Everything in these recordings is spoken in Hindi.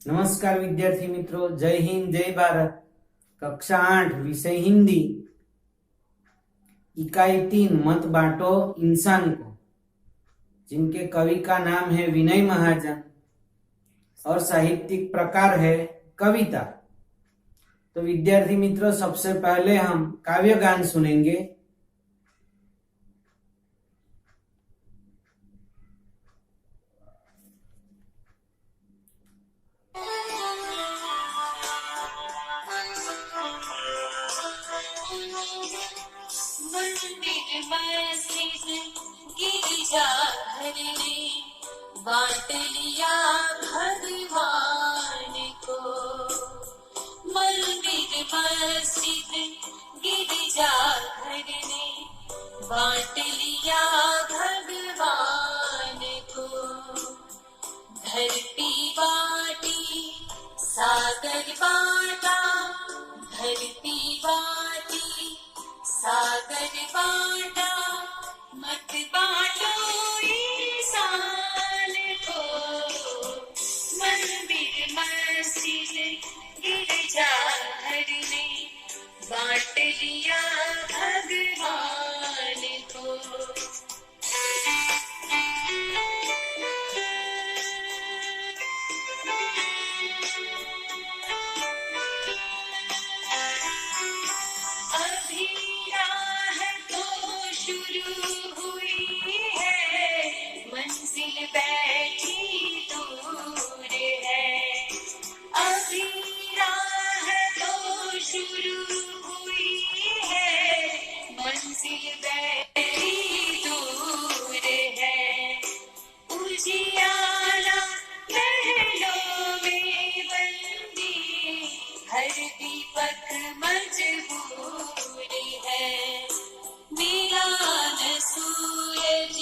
नमस्कार विद्यार्थी मित्रों, जय हिंद जय भारत। कक्षा 8 विषय हिंदी, इकाई 3 मत बांटो इंसान को, जिनके कवि का नाम है विनय महाजन और साहित्यिक प्रकार है कविता। तो विद्यार्थी मित्रों, सबसे पहले हम काव्य गान सुनेंगे। गिरिजा घर ने बांट लिया भगवान को। मंदिर मस्जिद गिरिजा घर ने बांट लिया भगवान को। धरती बाटी सागर बाटा, धरती बाटी सागर बाटा, मत बांटो इंसान को। मंदिर मस्जिद गिरजा घर ने बांट लिया भगवान को। बैठी दूर है, अभी राह तो शुरू हुई है, मंजिल बैठी दूर है। उजियाला महलों में बंदी, हर दीपक मजबूर है। मिला न सूरज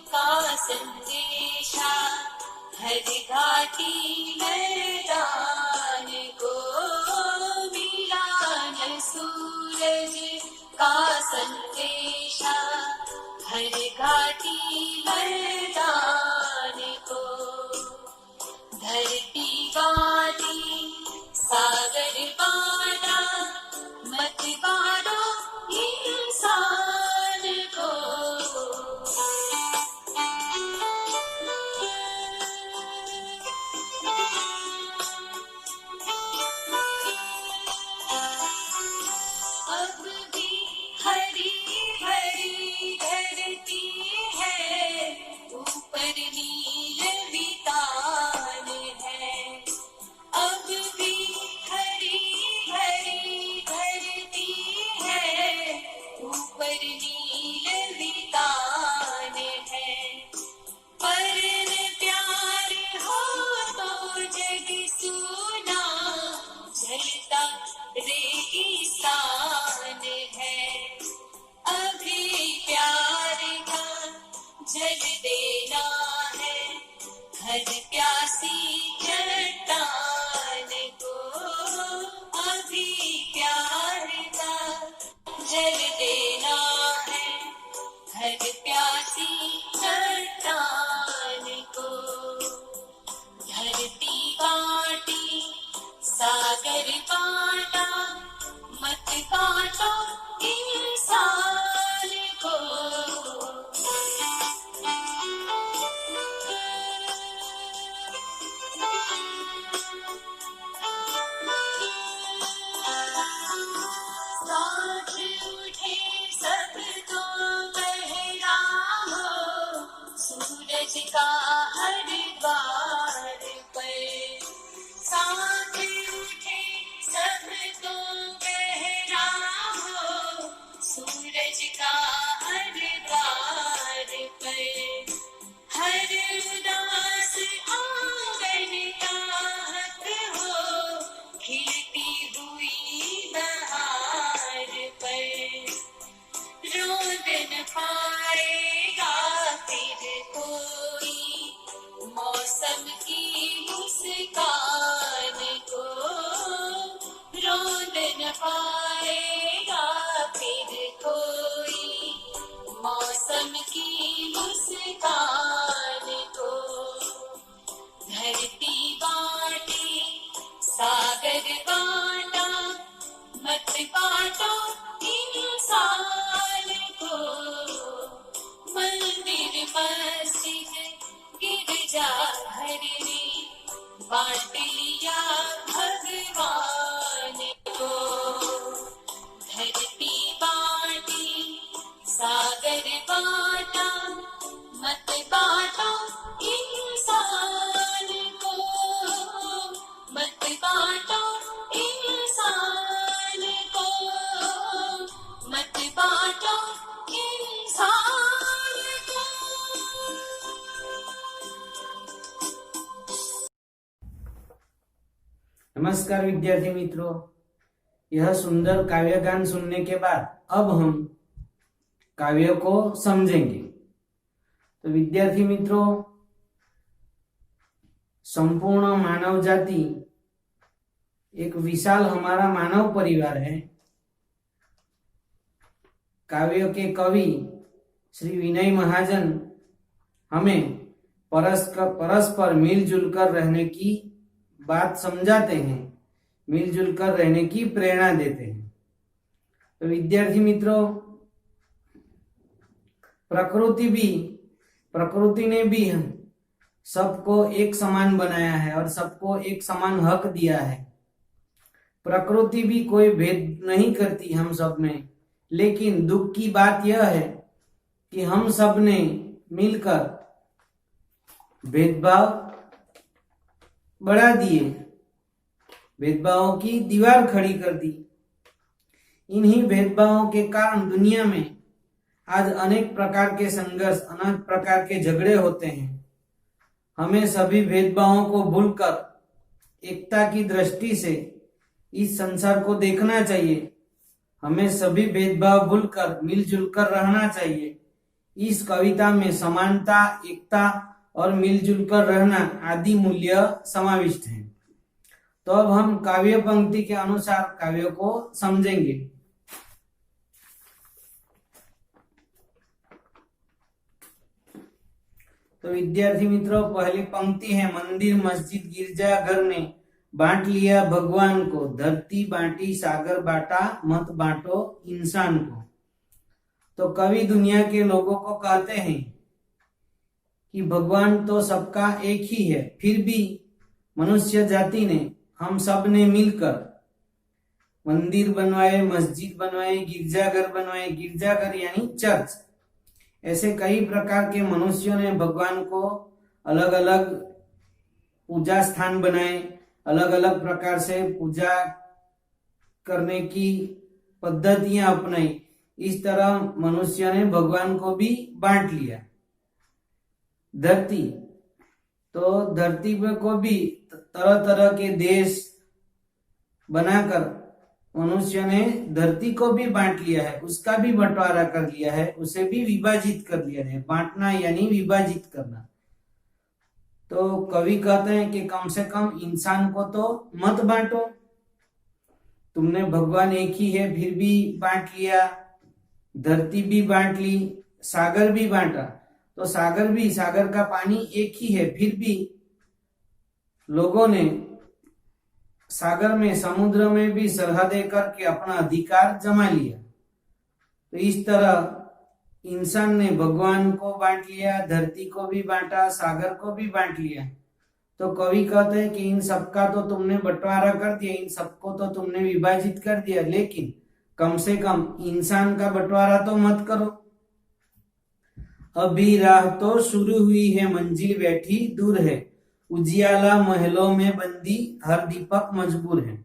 का संदेशा, हर घाटी मैदान को। मिला न सूरज का संदेशा, हर घाटी मैदान को। धरती बाटी सागर बाटा, मत बांटो इंसान को। अब भी हरी भरी धरती है, ऊपर नील बितान है। अब भी हरी भरी धरती है, ऊपर नील बितान है। पर प्यार हो तो जग सुना, जलता रेगिस्तान है। अभी प्यार का जल देना है, हर प्यासी चट्टान को। अभी प्यार का जल देना है, हर प्यासी चट्टान को। धरती बाटी सागर बाटा, मत बांटो इंसान को। साथ उठे सब तो बहरा हो, सूरज का हर द्वार पर। साथ उठे सब तो बहरा हो, सूरज का हर द्वार पर। हर उदास आंगन का हक हो, खिलती हुई बहार पर। रोक न पाएगा फिर कोई मौसम की मुस्कान को। रोक न पाएगा फिर कोई मौसम की मुस्कान को। बांट लिया भगवान को। धरती बांटी सागर बांटा, मत बांटो इंसान को, मत बांटो इंसान को, मत बांटो इंसान को। नमस्कार विद्यार्थी मित्रों, यह सुंदर काव्य गान सुनने के बाद अब हम काव्य को समझेंगे। तो विद्यार्थी मित्रों, संपूर्ण मानव जाति एक विशाल हमारा मानव परिवार है। काव्य के कवि श्री विनय महाजन हमें परस्पर मिलजुल कर रहने की बात समझाते हैं, मिलजुल कर रहने की प्रेरणा देते हैं। तो विद्यार्थी मित्रों, प्रकृति ने भी सबको एक समान बनाया है और सबको एक समान हक दिया है। प्रकृति भी कोई भेद नहीं करती हम सब में, लेकिन दुख की बात यह है कि हम सब ने मिलकर भेदभाव बढ़ा दिए, भेदभावों की दीवार खड़ी कर दी। इन्हीं भेदभावों के कारण दुनिया में आज अनेक प्रकार के संघर्ष, अनेक प्रकार के झगड़े होते हैं। हमें सभी भेदभावों को भूलकर एकता की दृष्टि से इस संसार को देखना चाहिए। हमें सभी भेदभाव भूलकर मिलजुल कर रहना चाहिए। इस कविता में समानता, एकता और मिलजुल कर रहना आदि मूल्य समाविष्ट हैं। तो अब हम काव्य पंक्ति के अनुसार काव्य को समझेंगे। तो विद्यार्थी मित्रों, पहली पंक्ति है, मंदिर मस्जिद गिरजाघर ने बांट लिया भगवान को, धरती बांटी सागर बांटा, मत बांटो इंसान को। तो कवि दुनिया के लोगों को कहते हैं कि भगवान तो सबका एक ही है, फिर भी मनुष्य जाति ने, हम सब ने मिलकर मंदिर बनवाए, मस्जिद बनवाए, गिरजाघर बनवाए। गिरजाघर यानी चर्च। ऐसे कई प्रकार के मनुष्यों ने भगवान को अलग अलग पूजा स्थान बनाए, अलग अलग प्रकार से पूजा करने की पद्धतियां अपनाई। इस तरह मनुष्य ने भगवान को भी बांट लिया। धरती, तो धरती पे को भी तरह तरह के देश बनाकर मनुष्य ने धरती को भी बांट लिया है, उसका भी बंटवारा कर लिया है, उसे भी विभाजित कर लिया है। बांटना यानी विभाजित करना। तो कवि कहते हैं कि कम से कम इंसान को तो मत बांटो। तुमने भगवान एक ही है फिर भी बांट लिया, धरती भी बांट ली, सागर भी बांटा। तो सागर का पानी एक ही है, फिर भी लोगों ने सागर में, समुद्र में भी सरहदें करके अपना अधिकार जमा लिया। तो इस तरह इंसान ने भगवान को बांट लिया, धरती को भी बांटा, सागर को भी बांट लिया। तो कवि कहते हैं कि इन सबका तो तुमने बंटवारा कर दिया, इन सबको तो तुमने विभाजित कर दिया, लेकिन कम से कम इंसान का बंटवारा तो मत करो। अभी राह तो शुरू हुई है, मंजिल बैठी दूर है, उजियाला महलों में बंदी, हर दीपक मजबूर है।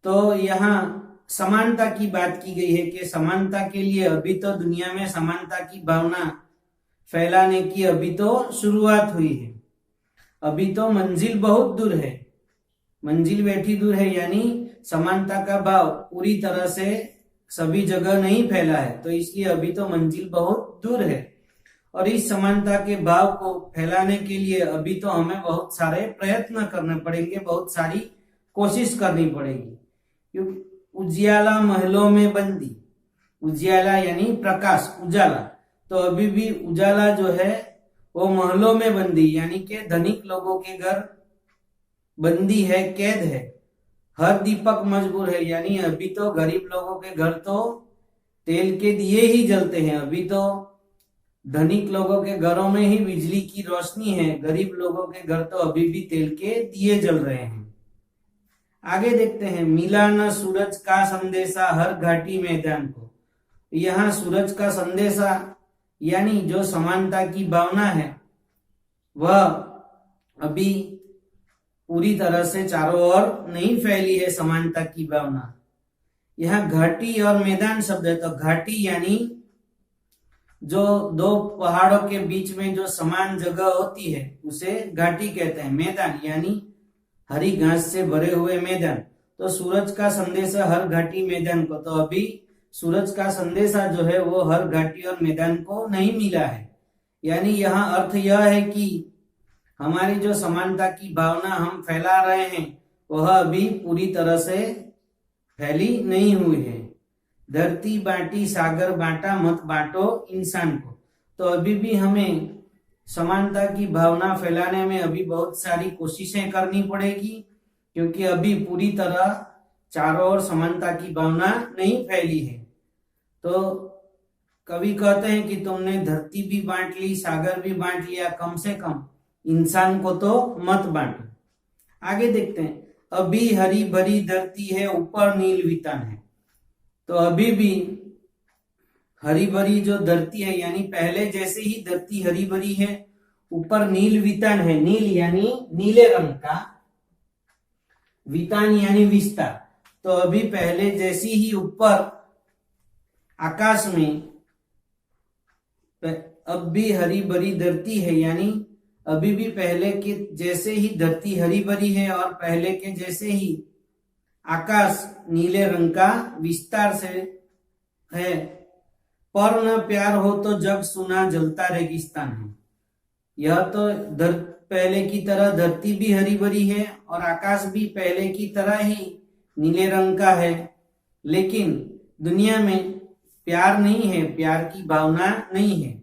तो यहाँ समानता की बात की गई है कि समानता के लिए अभी तो दुनिया में समानता की भावना फैलाने की अभी तो शुरुआत हुई है। अभी तो मंजिल बहुत दूर है, मंजिल बैठी दूर है, यानी समानता का भाव पूरी तरह से सभी जगह नहीं फैला है। तो इसलिए अभी तो मंजिल बहुत दूर है और इस समानता के भाव को फैलाने के लिए अभी तो हमें बहुत सारे प्रयत्न करने पड़ेंगे, बहुत सारी कोशिश करनी पड़ेगी। क्योंकि उजियाला महलों में बंदी, उजियाला यानी प्रकाश, उजाला। तो अभी भी उजाला जो है वो महलों में बंदी, यानी कि धनिक लोगों के घर बंदी है, कैद है। हर दीपक मजबूर है, यानी अभी तो गरीब लोगों के घर तो तेल के दिए ही जलते हैं, अभी तो धनिक लोगों के घरों में ही बिजली की रोशनी है, गरीब लोगों के घर तो अभी भी तेल के दिए जल रहे हैं। आगे देखते हैं, मिला न सूरज का संदेशा हर घाटी मैदान को। यहाँ सूरज का संदेशा यानी जो समानता की भावना है वह अभी पूरी तरह से चारों ओर नहीं फैली है। समानता की भावना, यहाँ घाटी और मैदान शब्द है, तो घाटी यानी जो दो पहाड़ों के बीच में जो समान जगह होती है उसे घाटी कहते हैं। मैदान यानी हरी घास से भरे हुए मैदान। तो सूरज का संदेशा हर घाटी मैदान को, तो अभी सूरज का संदेशा जो है वो हर घाटी और मैदान को नहीं मिला है। यानी यहाँ अर्थ यह है कि हमारी जो समानता की भावना हम फैला रहे हैं वह अभी पूरी तरह से फैली नहीं हुई है। धरती बांटी सागर बांटा मत बांटो इंसान को। तो अभी भी हमें समानता की भावना फैलाने में अभी बहुत सारी कोशिशें करनी पड़ेगी, क्योंकि अभी पूरी तरह चारों ओर समानता की भावना नहीं फैली है। तो कवि कहते हैं कि तुमने धरती भी बांट ली, सागर भी बांट लिया, कम से कम इंसान को तो मत बांटो। आगे देखते हैं, अभी हरी भरी धरती है ऊपर नील वितान है। तो अभी भी हरी भरी जो धरती है यानी पहले जैसे ही धरती हरी भरी है, ऊपर नील वितान है। नील यानी नीले रंग का, वितान यानी विस्तार। तो अभी पहले जैसी ही ऊपर आकाश में अब भी हरी भरी धरती है, यानी अभी भी पहले के जैसे ही धरती हरी भरी है और पहले के जैसे ही आकाश नीले रंग का विस्तार से है। पर न प्यार हो तो जग सुना जलता रेगिस्तान है। यह तो पहले की तरह धरती भी हरी भरी है और आकाश भी पहले की तरह ही नीले रंग का है, लेकिन दुनिया में प्यार नहीं है, प्यार की भावना नहीं है।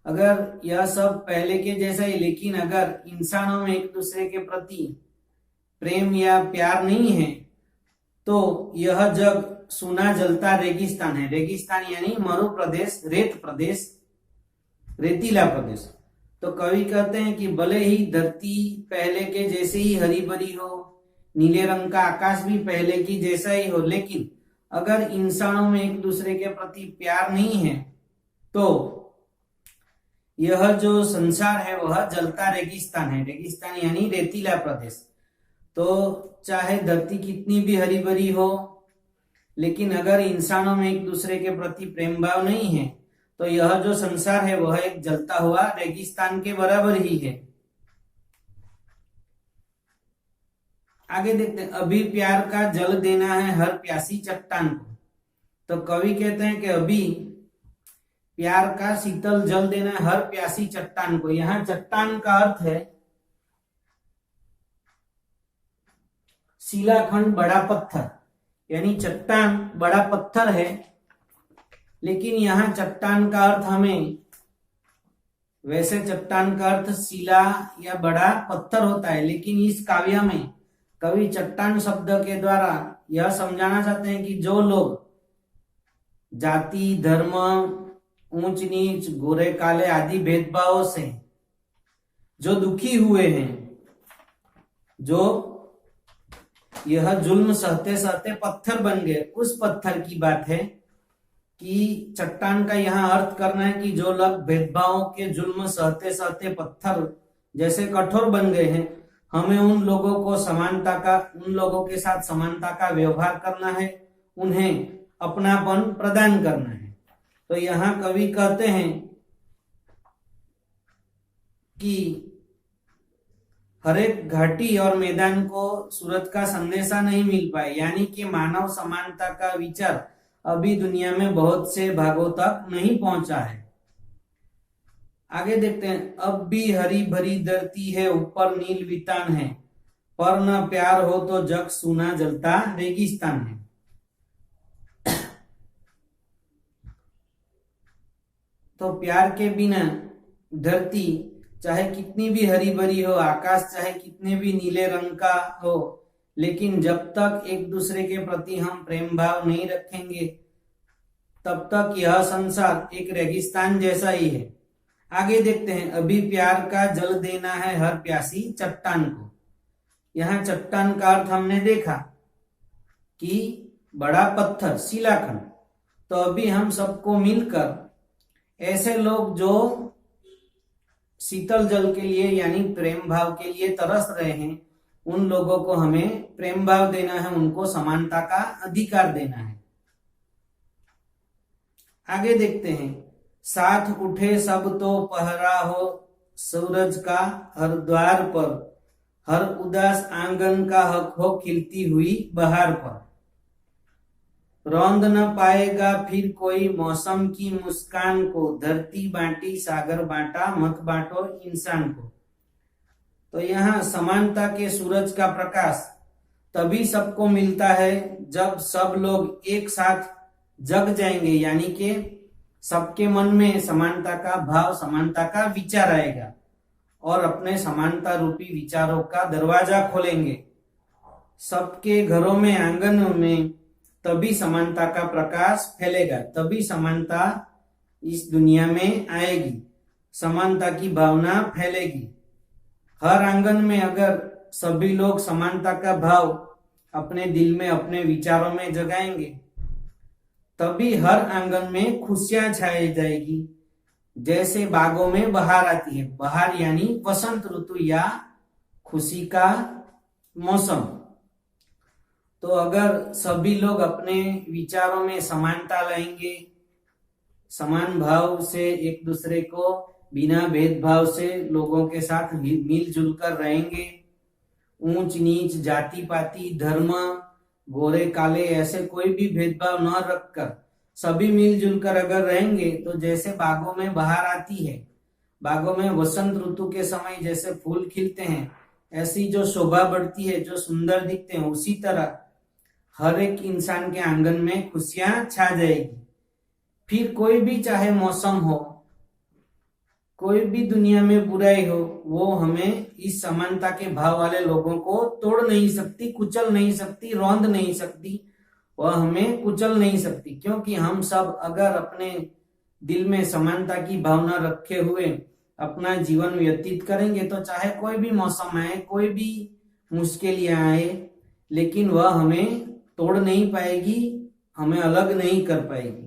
अगर यह सब पहले के जैसा ही, लेकिन अगर इंसानों में एक दूसरे के प्रति प्रेम या प्यार नहीं है तो यह जग सूना जलता रेगिस्तान है। रेगिस्तान यानी मरु प्रदेश, रेत प्रदेश, रेतीला प्रदेश। तो कवि कहते हैं कि भले ही धरती पहले के जैसे ही हरी भरी हो, नीले रंग का आकाश भी पहले की जैसा ही हो, लेकिन अगर इंसानों में एक दूसरे के प्रति प्यार नहीं है तो यह जो संसार है वह जलता रेगिस्तान है। रेगिस्तान यानी रेतीला प्रदेश। तो चाहे धरती कितनी भी हरी भरी हो, लेकिन अगर इंसानों में एक दूसरे के प्रति प्रेम भाव नहीं है तो यह जो संसार है वह एक जलता हुआ रेगिस्तान के बराबर ही है। आगे देखते हैं, अभी प्यार का जल देना है हर प्यासी चट्टान को। तो कवि कहते हैं कि अभी प्यार का शीतल जल देना है हर प्यासी चट्टान को। यहाँ चट्टान का अर्थ है शिलाखंड, बड़ा पत्थर, यानी चट्टान बड़ा पत्थर है। लेकिन यहाँ चट्टान का अर्थ हमें, वैसे चट्टान का अर्थ शिला या बड़ा पत्थर होता है, लेकिन इस काव्य में कवि चट्टान शब्द के द्वारा यह समझाना चाहते हैं कि जो लोग जाति, धर्म, ऊंच नीच, गोरे काले आदि भेदभावों से जो दुखी हुए हैं, जो यह जुल्म सहते सहते पत्थर बन गए, उस पत्थर की बात है कि चट्टान का यहाँ अर्थ करना है कि जो लोग भेदभावों के जुल्म सहते सहते पत्थर जैसे कठोर बन गए हैं, हमें उन लोगों को समानता का, उन लोगों के साथ समानता का व्यवहार करना है, उन्हें अपनापन प्रदान करना है। तो यहाँ कवि कहते हैं कि हर एक घाटी और मैदान को सूरज का संदेशा नहीं मिल पाए, यानी कि मानव समानता का विचार अभी दुनिया में बहुत से भागों तक नहीं पहुंचा है। आगे देखते हैं, अब भी हरी भरी धरती है ऊपर नील वितान है, पर न प्यार हो तो जग सूना जलता रेगिस्तान है। तो प्यार के बिना धरती चाहे कितनी भी हरी भरी हो, आकाश चाहे कितने भी नीले रंग का हो, लेकिन जब तक एक दूसरे के प्रति हम प्रेम भाव नहीं रखेंगे तब तक यह संसार एक रेगिस्तान जैसा ही है। आगे देखते हैं, अभी प्यार का जल देना है हर प्यासी चट्टान को। यहाँ चट्टान का अर्थ हमने देखा कि बड़ा पत्थर, शिलाखंड। तो अभी हम सबको मिलकर ऐसे लोग जो शीतल जल के लिए यानी प्रेम भाव के लिए तरस रहे हैं, उन लोगों को हमें प्रेम भाव देना है, उनको समानता का अधिकार देना है। आगे देखते हैं, साथ उठे सब तो पहरा हो सूरज का हर द्वार पर, हर उदास आंगन का हक हो खिलती हुई बहार पर, रौंद न पाएगा फिर कोई मौसम की मुस्कान को, धरती बांटी सागर बांटा मत बांटो इंसान को। तो यहाँ समानता के सूरज का प्रकाश तभी सबको मिलता है जब सब लोग एक साथ जग जाएंगे, यानी कि सबके मन में समानता का भाव, समानता का विचार आएगा और अपने समानता रूपी विचारों का दरवाजा खोलेंगे। सबके घरों में, आंगनों में तभी समानता का प्रकाश फैलेगा, तभी समानता इस दुनिया में आएगी, समानता की भावना फैलेगी। हर आंगन में अगर सभी लोग समानता का भाव अपने दिल में, अपने विचारों में जगाएंगे, तभी हर आंगन में खुशियां छाई जाएगी। जैसे बागों में बहार आती है, बहार यानी वसंत ऋतु या खुशी का मौसम। तो अगर सभी लोग अपने विचारों में समानता लाएंगे, समान भाव से एक दूसरे को बिना भेदभाव से लोगों के साथ मिलजुल कर रहेंगे, ऊंच नीच, जाति पाति, धर्म, गोरे काले ऐसे कोई भी भेदभाव न रखकर सभी मिलजुल कर अगर रहेंगे, तो जैसे बागों में बहार आती है, बागों में वसंत ऋतु के समय जैसे फूल खिलते हैं, ऐसी जो शोभा बढ़ती है, जो सुंदर दिखते हैं, उसी तरह हर एक इंसान के आंगन में खुशियां छा जाएगी। फिर कोई भी चाहे मौसम हो, कोई भी दुनिया में बुराई हो, वो हमें इस समानता के भाव वाले लोगों को तोड़ नहीं सकती, कुचल नहीं सकती, रौंद नहीं सकती, वह हमें कुचल नहीं सकती। क्योंकि हम सब अगर अपने दिल में समानता की भावना रखे हुए अपना जीवन व्यतीत करेंगे, तो चाहे कोई भी मौसम आए, कोई भी मुश्किलियां आए, लेकिन वह हमें तोड़ नहीं पाएगी, हमें अलग नहीं कर पाएगी।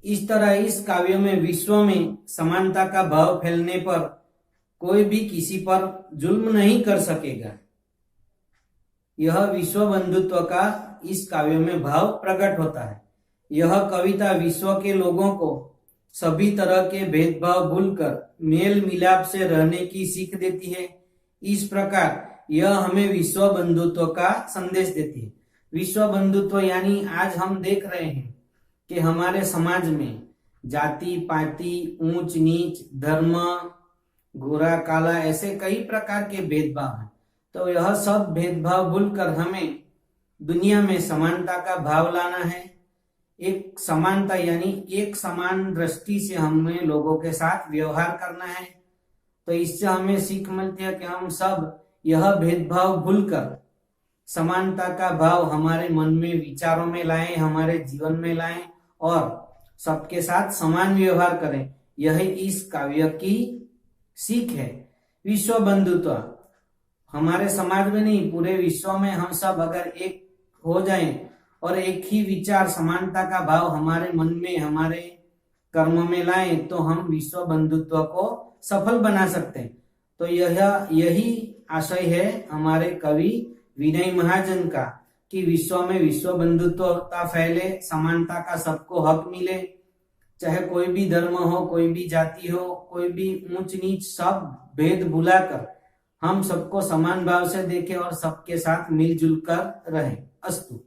इस तरह इस काव्य में विश्व में समानता का भाव फैलने पर कोई भी किसी पर जुल्म नहीं कर सकेगा। यह विश्व बंधुत्व का इस काव्य में भाव प्रकट होता है। यह कविता विश्व के लोगों को सभी तरह के भेदभाव भूलकर मेल मिलाप से रहने की सीख देती है। इस प्रकार यह हमें विश्व बंधुत्व का संदेश देती है। विश्व बंधुत्व यानी आज हम देख रहे हैं कि हमारे समाज में जाति पाति, ऊंच नीच, धर्म, गोरा काला ऐसे कई प्रकार के भेदभाव हैं। तो यह सब भेदभाव भूलकर हमें दुनिया में समानता का भाव लाना है। एक समानता यानी एक समान दृष्टि से हमें लोगों के साथ व्यवहार करना है। तो इससे हमें सीख मिलती है कि हम सब यह भेदभाव भूलकर समानता का भाव हमारे मन में, विचारों में लाएं, हमारे जीवन में लाएं और सबके साथ समान व्यवहार करें। यह इस काव्य की सीख है। विश्व बंधुत्व हमारे समाज में नहीं, पूरे विश्व में हम सब अगर एक हो जाएं और एक ही विचार, समानता का भाव हमारे मन में, हमारे कर्म में लाएं, तो हम विश्व बंधुत्व को सफल बना सकते हैं। तो यही आशय है हमारे कवि विनय महाजन का कि विश्व में विश्व बंधुत्वता फैले, समानता का सबको हक मिले, चाहे कोई भी धर्म हो, कोई भी जाति हो, कोई भी ऊंच नीच, सब भेद भुलाकर हम सबको समान भाव से देखें और सबके साथ मिलजुल कर रहें। अस्तु।